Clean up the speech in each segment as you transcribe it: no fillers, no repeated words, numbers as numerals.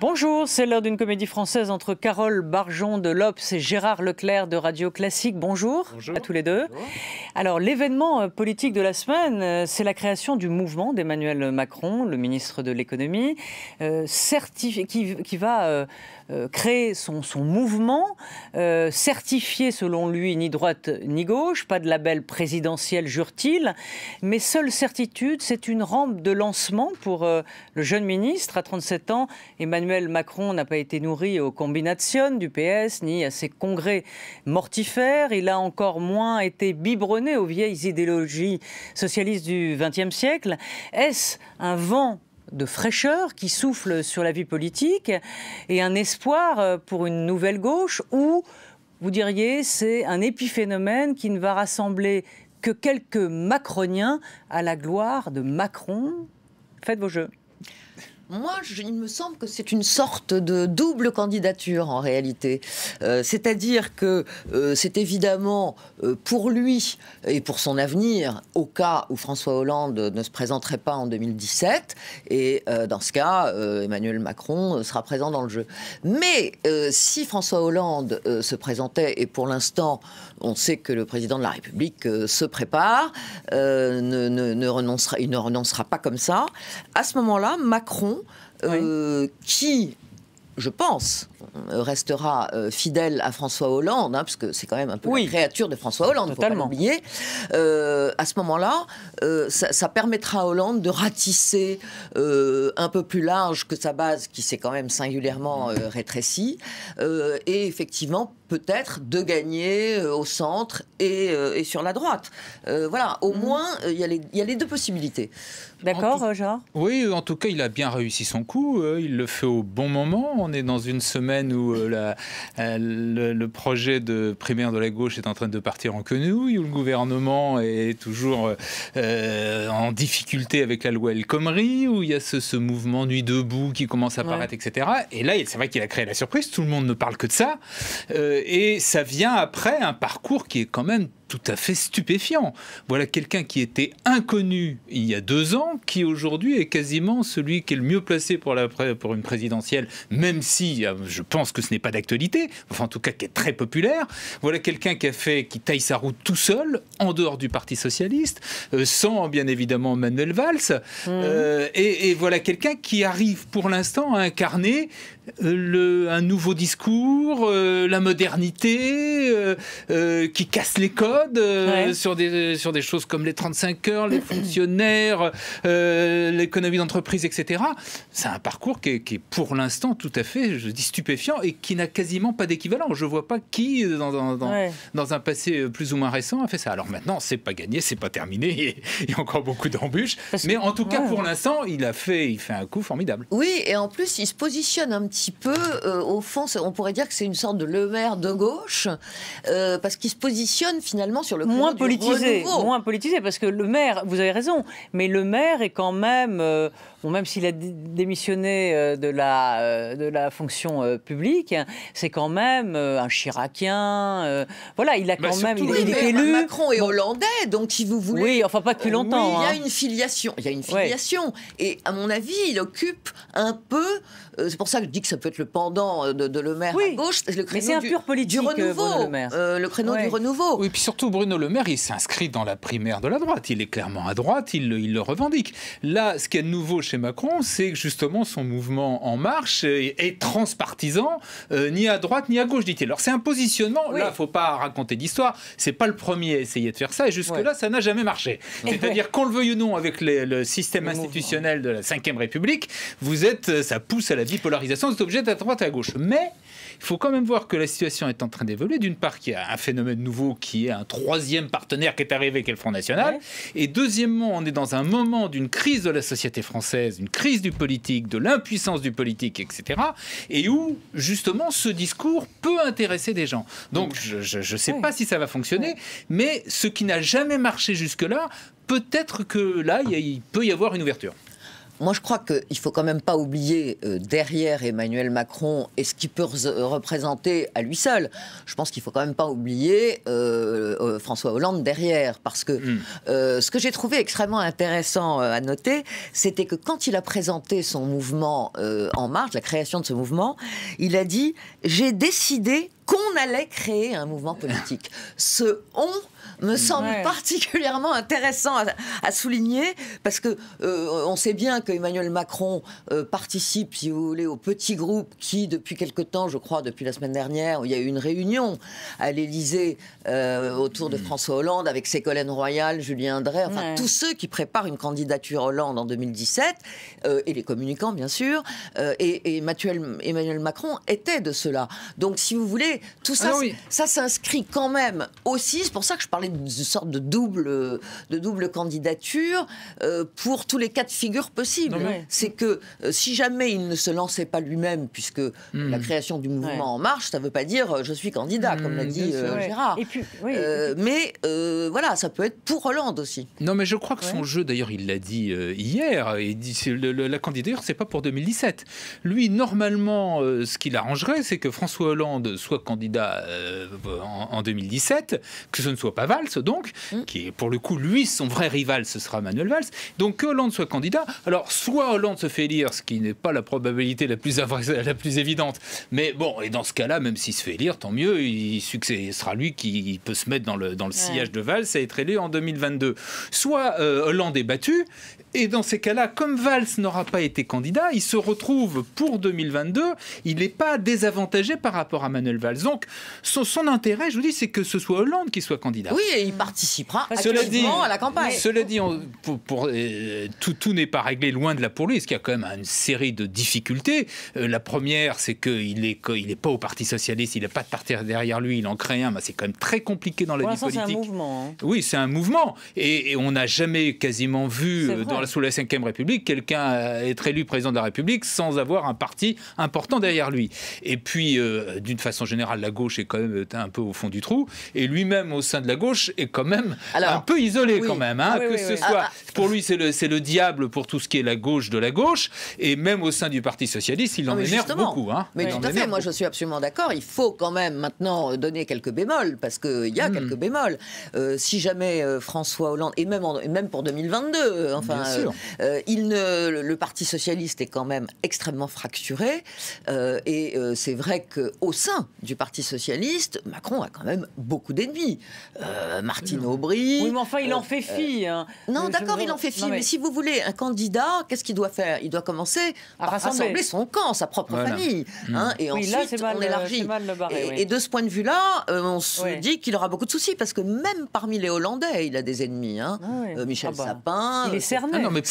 Bonjour, c'est l'heure d'une comédie française entre Carole Barjon de l'Obs et Gérard Leclerc de Radio Classique. Bonjour, à tous les deux. Bonjour. Alors, l'événement politique de la semaine, c'est la création du mouvement d'Emmanuel Macron, le ministre de l'économie, qui va créer son mouvement, certifié selon lui ni droite ni gauche, pas de label présidentiel, jure-t-il, mais seule certitude, c'est une rampe de lancement pour le jeune ministre à 37 ans. Emmanuel Macron n'a pas été nourri aux combinations du PS ni à ses congrès mortifères. Il a encore moins été biberonné aux vieilles idéologies socialistes du XXe siècle. Est-ce un vent de fraîcheur qui souffle sur la vie politique et un espoir pour une nouvelle gauche, ou vous diriez c'est un épiphénomène qui ne va rassembler que quelques macroniens à la gloire de Macron? Faites vos jeux. Moi, il me semble que c'est une sorte de double candidature en réalité. C'est-à-dire que c'est évidemment pour lui et pour son avenir, au cas où François Hollande ne se présenterait pas en 2017. Et dans ce cas, Emmanuel Macron sera présent dans le jeu. Mais si François Hollande se présentait, et pour l'instant, on sait que le président de la République se prépare, il ne renoncera pas comme ça. À ce moment-là, Macron, qui, je pense, restera fidèle à François Hollande, parce que c'est quand même un peu la créature de François Hollande, il ne faut pas l'oublier. À ce moment-là, ça permettra à Hollande de ratisser un peu plus large que sa base, qui s'est quand même singulièrement rétrécie, et effectivement, peut-être de gagner au centre et sur la droite. Voilà, au moins, il y a les deux possibilités. D'accord, Jean ? Oui, en tout cas, il a bien réussi son coup. Il le fait au bon moment. On est dans une semaine où le projet de primaire de la gauche est en train de partir en quenouille, où le gouvernement est toujours en difficulté avec la loi El Khomri, où il y a ce mouvement Nuit debout qui commence à apparaître, etc. Et là, c'est vrai qu'il a créé la surprise. Tout le monde ne parle que de ça. Et ça vient après un parcours qui est quand même tout à fait stupéfiant. Voilà quelqu'un qui était inconnu il y a 2 ans, qui aujourd'hui est quasiment celui qui est le mieux placé pour une présidentielle, même si je pense que ce n'est pas d'actualité, enfin en tout cas qui est très populaire. Voilà quelqu'un qui taille sa route tout seul, en dehors du Parti Socialiste, sans bien évidemment Manuel Valls. Et voilà quelqu'un qui arrive pour l'instant à incarner un nouveau discours, la modernité, qui casse les codes sur des choses comme les 35 heures, les fonctionnaires, l'économie d'entreprise, etc. C'est un parcours qui est pour l'instant tout à fait, je dis, stupéfiant et qui n'a quasiment pas d'équivalent. Je ne vois pas qui, dans un passé plus ou moins récent, a fait ça. Alors maintenant, c'est pas gagné, c'est pas terminé, il y a encore beaucoup d'embûches. Mais en tout cas, pour l'instant, il fait un coup formidable. Oui, et en plus, il se positionne un petit peu, au fond, on pourrait dire que c'est une sorte de Le Maire de gauche, parce qu'il se positionne finalement sur le moins politisé, parce que le maire, vous avez raison, mais le maire est quand même, même s'il a démissionné de la fonction publique, c'est quand même un Chiracien. Voilà, il a quand même, il est élu. Macron est hollandais, donc si vous voulez. Oui, enfin pas depuis longtemps. Il y a une filiation. Il y a une filiation, et à mon avis, il occupe un peu. C'est pour ça que je dis que ça peut être le pendant de Le Maire à gauche. Mais c'est un pur politique, du renouveau, Le Maire. le créneau du renouveau. Oui, puis surtout Bruno Le Maire, il s'inscrit dans la primaire de la droite. Il est clairement à droite, il le revendique. Là, ce qui est nouveau chez Macron, c'est que justement son mouvement En Marche est transpartisan, ni à droite ni à gauche, dit-il. Alors c'est un positionnement. Là, il ne faut pas raconter d'histoire. C'est pas le premier à essayer de faire ça, et jusque-là, ça n'a jamais marché. C'est-à-dire qu'on le veuille ou non, avec le système institutionnel de la Ve République, ça pousse à la bipolarisation, vous êtes obligé d'être à droite et à gauche. Mais il faut quand même voir que la situation est en train d'évoluer. D'une part, qu'il y a un phénomène nouveau qui est un troisième partenaire qui est arrivé, qui est le Front National. Et deuxièmement, on est dans un moment d'une crise de la société française, une crise du politique, de l'impuissance du politique, etc. Et où, justement, ce discours peut intéresser des gens. Donc, je ne sais pas si ça va fonctionner, mais ce qui n'a jamais marché jusque-là, peut-être que là, il peut y avoir une ouverture. Moi, je crois qu'il ne faut quand même pas oublier derrière Emmanuel Macron et ce qu'il peut représenter à lui seul. Je pense qu'il ne faut quand même pas oublier François Hollande derrière. Parce que ce que j'ai trouvé extrêmement intéressant à noter, c'était que quand il a présenté son mouvement En Marche, la création de ce mouvement, il a dit « J'ai décidé qu'on allait créer un mouvement politique ». Ce « on » me semble particulièrement intéressant à souligner, parce que on sait bien qu'Emmanuel Macron participe, si vous voulez, au petit groupe qui, depuis quelque temps, je crois, depuis la semaine dernière, où il y a eu une réunion à l'Élysée autour de François Hollande, avec Ségolène Royal, Julien Drey, enfin tous ceux qui préparent une candidature Hollande en 2017, et les communicants, bien sûr, et Emmanuel Macron était de cela. Donc, si vous voulez, tout ça, ça s'inscrit quand même aussi, c'est pour ça que je parlais d'une sorte de double candidature pour tous les cas de figure possibles. C'est que si jamais il ne se lançait pas lui-même, puisque la création du mouvement En Marche, ça ne veut pas dire je suis candidat, comme l'a dit Gérard. Et puis, mais voilà, ça peut être pour Hollande aussi. Non, mais je crois que son jeu, d'ailleurs, il l'a dit hier, il dit la candidature, c'est pas pour 2017. Lui, normalement, ce qu'il arrangerait, c'est que François Hollande soit candidat en 2017, que ce ne soit pas Valls, donc, qui est pour le coup, lui, son vrai rival, ce sera Manuel Valls. Donc que Hollande soit candidat, alors soit Hollande se fait élire, ce qui n'est pas la probabilité la plus évidente, mais bon, et dans ce cas-là, même s'il se fait élire, tant mieux, ce sera lui qui peut se mettre dans le sillage de Valls et être élu en 2022. Soit Hollande est battu, et dans ces cas-là, comme Valls n'aura pas été candidat, il se retrouve pour 2022, il n'est pas désavantagé par rapport à Manuel Valls. Donc, son intérêt, je vous dis, c'est que ce soit Hollande qui soit candidat. Oui, et il participera activement à la campagne. Cela dit, tout n'est pas réglé, loin de là pour lui, parce qu'il y a quand même une série de difficultés. La première, c'est qu'il n'est pas au Parti Socialiste, il n'a pas de parti derrière lui, il en crée un, mais c'est quand même très compliqué dans la vie politique. C'est un mouvement. Oui, c'est un mouvement. Et on n'a jamais quasiment vu, sous la Ve République, quelqu'un être élu président de la République sans avoir un parti important derrière lui. Et puis, d'une façon générale, la gauche est quand même un peu au fond du trou, et lui-même, au sein de la gauche, est quand même un peu isolé quand même. Pour lui, c'est le diable pour tout ce qui est la gauche de la gauche, et même au sein du Parti Socialiste, il en énerve beaucoup. Mais tout à fait, moi je suis absolument d'accord, il faut quand même maintenant donner quelques bémols, parce qu'il y a quelques bémols. Si jamais François Hollande, et même pour 2022, le Parti Socialiste est quand même extrêmement fracturé, et c'est vrai qu'au sein du Parti Socialiste, Macron a quand même beaucoup d'ennemis. Martine Aubry... Oui, mais enfin, il en fait fi. Non, d'accord, il en fait fi, mais si vous voulez, un candidat, qu'est-ce qu'il doit faire? Il doit commencer à rassembler son camp, sa propre famille. Et ensuite, on élargit. Et de ce point de vue-là, on se dit qu'il aura beaucoup de soucis, parce que même parmi les Hollandais, il a des ennemis. Michel Sapin... Il est cerné. Non, mais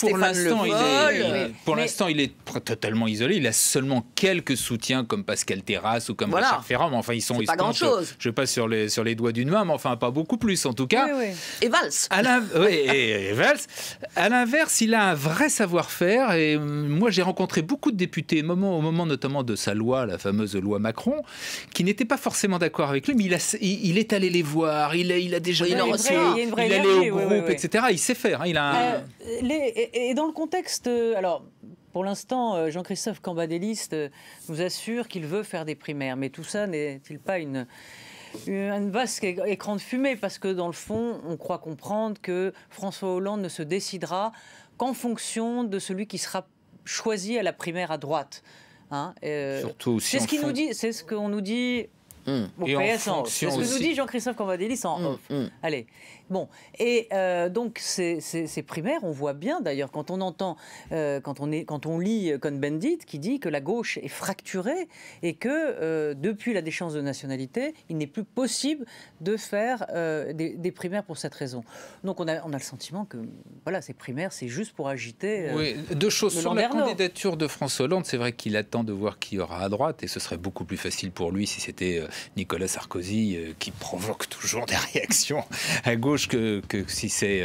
pour l'instant, il est totalement isolé. Il a seulement quelques soutiens, comme Pascal Terrasse ou comme Richard Ferrand. Mais enfin, ils sont pas grand-chose. Je passe sur les doigts d'une main, mais enfin, pas beaucoup plus, en tout cas. Et Valls. Et Valls. À l'inverse, il a un vrai savoir-faire. Et moi, j'ai rencontré beaucoup de députés, au moment notamment de sa loi, la fameuse loi Macron, qui n'étaient pas forcément d'accord avec lui, mais il est allé les voir. Il a déjà il allé au groupe, etc. Il sait faire. Et dans le contexte... Alors, pour l'instant, Jean-Christophe Cambadélis nous assure qu'il veut faire des primaires. Mais tout ça n'est-il pas un vaste écran de fumée, parce que dans le fond, on croit comprendre que François Hollande ne se décidera qu'en fonction de celui qui sera choisi à la primaire à droite. Surtout aussi c'est ce qu'on nous dit au PS en off. C'est ce que nous dit Jean-Christophe Cambadélis en off. Allez. Bon, et donc ces primaires, on voit bien d'ailleurs quand on entend, quand on lit Cohn-Bendit qui dit que la gauche est fracturée et que depuis la déchéance de nationalité, il n'est plus possible de faire des primaires pour cette raison. Donc on a le sentiment que voilà, ces primaires, c'est juste pour agiter. Deux choses sur la candidature de François Hollande. C'est vrai qu'il attend de voir qui y aura à droite, et ce serait beaucoup plus facile pour lui si c'était Nicolas Sarkozy qui provoque toujours des réactions à gauche que si c'est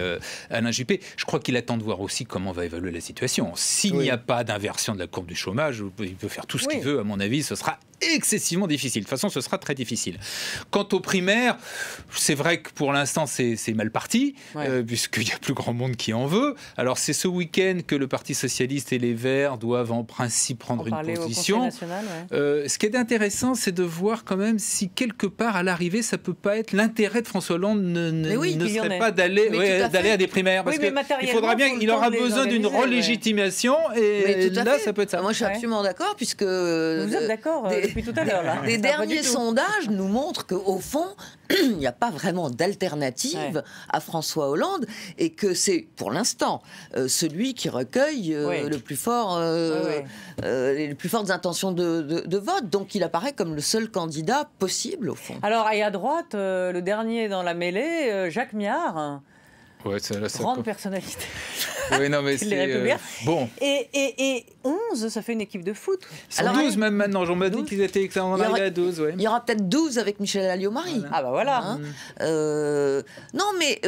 Alain Juppé. Je crois qu'il attend de voir aussi comment va évoluer la situation. S'il n'y a pas d'inversion de la courbe du chômage, il peut faire tout ce qu'il veut. À mon avis, ce sera excessivement difficile. De toute façon, ce sera très difficile. Quant aux primaires, c'est vrai que pour l'instant, c'est mal parti, puisqu'il y a plus grand monde qui en veut. Alors, c'est ce week-end que le Parti socialiste et les Verts doivent en principe prendre une position. Ce qui est intéressant, c'est de voir quand même si quelque part, à l'arrivée, ça peut pas être l'intérêt de François Hollande ne serait pas d'aller à des primaires. Parce qu'il faudra bien, il aura besoin d'une relégitimation, et là, ça peut être ça. Moi, je suis absolument d'accord, puisque... Vous êtes d'accord depuis tout à l'heure, là. Les derniers sondages nous montrent qu'au fond, il n'y a pas vraiment d'alternative à François Hollande, et que c'est, pour l'instant, celui qui recueille le plus fort, les plus fortes intentions de vote. Donc, il apparaît comme le seul candidat possible, au fond. Alors, et à droite, le dernier dans la mêlée, Jacques Miard. Grande personnalité. Oui, non, mais c'est bon. Et 11, ça fait une équipe de foot. Alors, 12 même maintenant. J'en m'a dit qu'ils étaient excellents. On arrive à 12. Il y aura peut-être 12 avec Michel Alliot-Marie. Ah bah voilà. Non, mais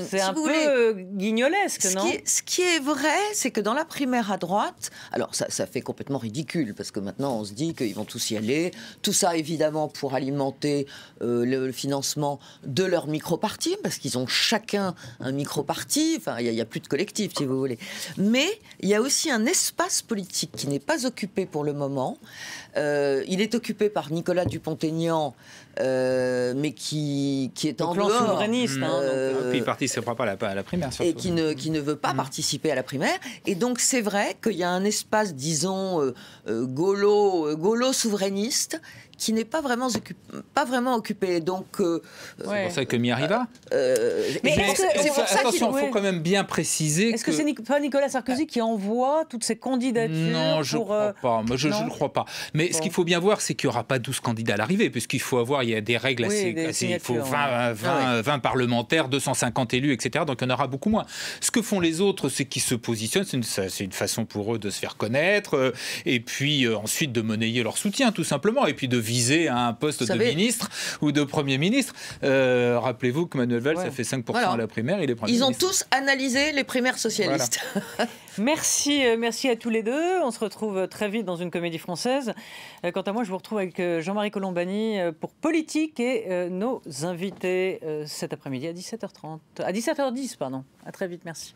c'est un peu guignolesque, non? Ce qui est vrai, c'est que dans la primaire à droite, alors ça fait complètement ridicule, parce que maintenant on se dit qu'ils vont tous y aller. Tout ça, évidemment, pour alimenter le financement de leur micro-parti, parce qu'ils ont chacun un micro-parti. Enfin, il n'y a plus de collectif, si vous voulez. Mais il y a aussi un espace politique qui n'est pas occupé pour le moment. Il est occupé par Nicolas Dupont-Aignan, mais qui est en dehors. Souverainiste. Puis il participera pas à la primaire, surtout. Et qui ne veut pas participer à la primaire. Et donc c'est vrai qu'il y a un espace, disons, gaulo-souverainiste, qui n'est pas vraiment occupé. Donc, c'est pour ça que Miard y va. Mais attention, il faut quand même bien préciser. Est-ce que c'est pas Nicolas Sarkozy qui envoie toutes ces candidatures? Non, je ne crois pas. Moi, je ne crois pas. Mais ce qu'il faut bien voir, c'est qu'il n'y aura pas 12 candidats à l'arrivée, puisqu'il faut il y a des règles il faut 20 parlementaires, 250 élus, etc. Donc il y en aura beaucoup moins. Ce que font les autres, c'est qu'ils se positionnent. C'est une façon pour eux de se faire connaître, et puis ensuite de monnayer leur soutien, tout simplement, et puis de viser à un poste de ministre ou de Premier ministre. Rappelez-vous que Manuel Valls, ça fait 5% à la primaire, il est Premier ministre. Ils ont tous analysé les primaires socialistes. Voilà. Merci à tous les deux. On se retrouve très vite dans une comédie française. Quant à moi, je vous retrouve avec Jean-Marie Colombani pour Politique et nos invités cet après-midi à 17h10, pardon. À très vite, merci.